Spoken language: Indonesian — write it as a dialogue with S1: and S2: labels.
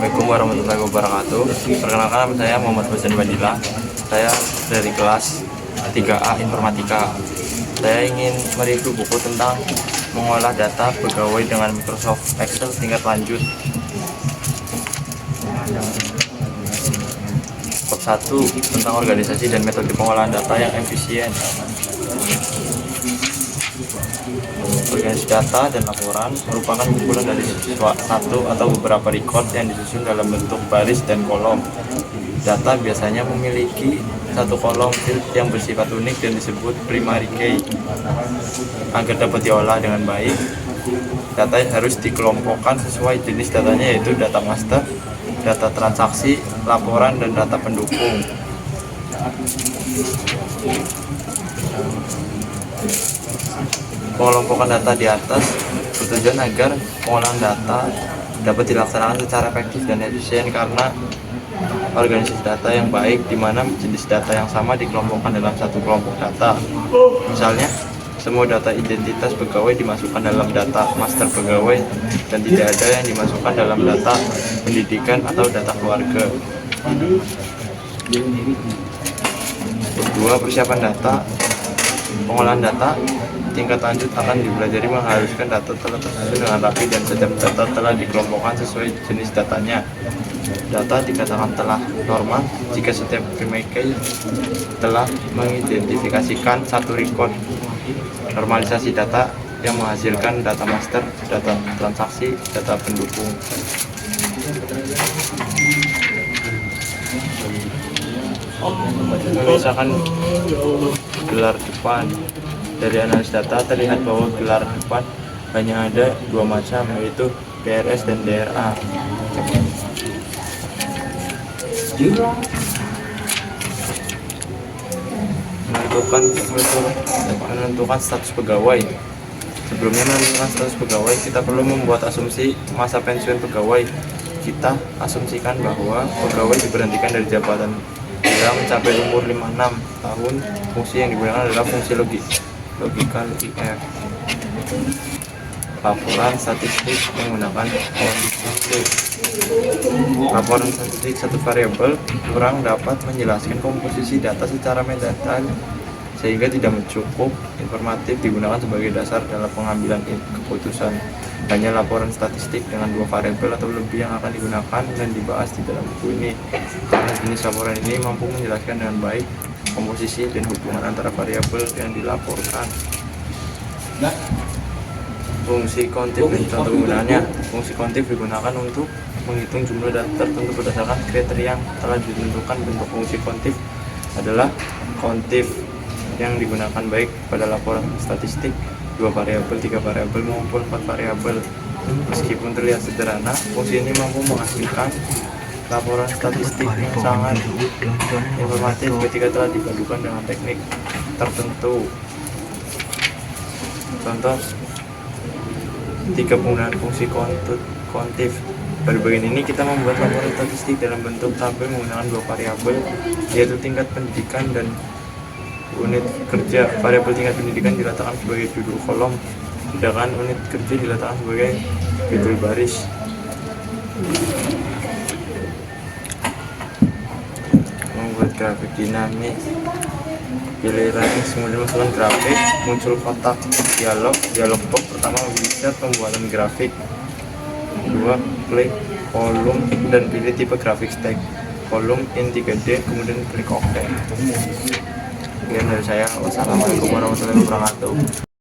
S1: Assalamualaikum warahmatullahi wabarakatuh. Perkenalkan nama saya Muhammad Husain Badila. Saya dari kelas 3A Informatika. Saya ingin mereview buku tentang mengolah data pegawai dengan Microsoft Excel tingkat lanjut. Bab 1 tentang organisasi dan metode pengolahan data yang efisien. Organisasi data dan laporan merupakan kumpulan dari satu atau beberapa record yang disusun dalam bentuk baris dan kolom. Data biasanya memiliki satu kolom field yang bersifat unik dan disebut primary key. Agar dapat diolah dengan baik, data harus dikelompokkan sesuai jenis datanya, yaitu data master, data transaksi, laporan, dan data pendukung. Pengelompokan data di atas bertujuan agar pengolahan data dapat dilaksanakan secara efektif dan efisien karena organisasi data yang baik di mana jenis data yang sama dikelompokkan dalam satu kelompok data. Misalnya, semua data identitas pegawai dimasukkan dalam data master pegawai dan tidak ada yang dimasukkan dalam data pendidikan atau data keluarga. Kedua, persiapan data. Pengolahan data tingkat lanjut akan dipelajari mengharuskan data telah tersusun dengan rapi dan setiap data telah dikelompokkan sesuai jenis datanya. Data dikatakan telah normal jika setiap primary key telah mengidentifikasikan satu record. Normalisasi data yang menghasilkan data master, data transaksi, data pendukung. Misalkan gelar depan. Dari analis data terlihat bahwa gelar depan hanya ada dua macam, yaitu DRS dan DRA. Menentukan status pegawai. Sebelumnya menentukan status pegawai, kita perlu membuat asumsi masa pensiun pegawai. Kita asumsikan bahwa pegawai diberhentikan dari jabatan bila mencapai umur 56 tahun. Fungsi yang digunakan adalah fungsi logika LIF. Laporan statistik menggunakan kuantitatif. Laporan statistik satu variabel kurang dapat menjelaskan komposisi data secara mendasar sehingga tidak cukup informatif digunakan sebagai dasar dalam pengambilan keputusan. Hanya laporan statistik dengan dua variabel atau lebih yang akan digunakan dan dibahas di dalam buku ini, karena jenis laporan ini mampu menjelaskan dengan baik komposisi dan hubungan antara variabel yang dilaporkan. Fungsi kontif dan contoh penggunaannya. Fungsi kontif digunakan untuk menghitung jumlah data tertentu berdasarkan kriteria yang telah ditentukan. Bentuk fungsi kontif adalah kontif yang digunakan baik pada laporan statistik 2 variabel, 3 variabel maupun 4 variabel. Meskipun terlihat sederhana, fungsi ini mampu menghasilkan laporan statistik yang sangat informatif ketika telah dipadukan dengan teknik tertentu. Contoh 3 penggunaan fungsi kontif. Pada bagian ini kita membuat laporan statistik dalam bentuk tabel menggunakan 2 variabel, yaitu tingkat pendidikan dan unit kerja. Variabel tingkat pendidikan diletakkan sebagai judul kolom, sedangkan unit kerja diletakkan sebagai judul baris. Membuat grafik dinamis. Pilih ranking, kemudian masukkan grafik. Muncul kotak dialog box. Pertama, bisa pembuatan grafik. Kedua, klik kolom dan pilih tipe grafik stack kolom in 3D, kemudian klik OK. Sekian dari saya. Wassalamualaikum warahmatullahi wabarakatuh.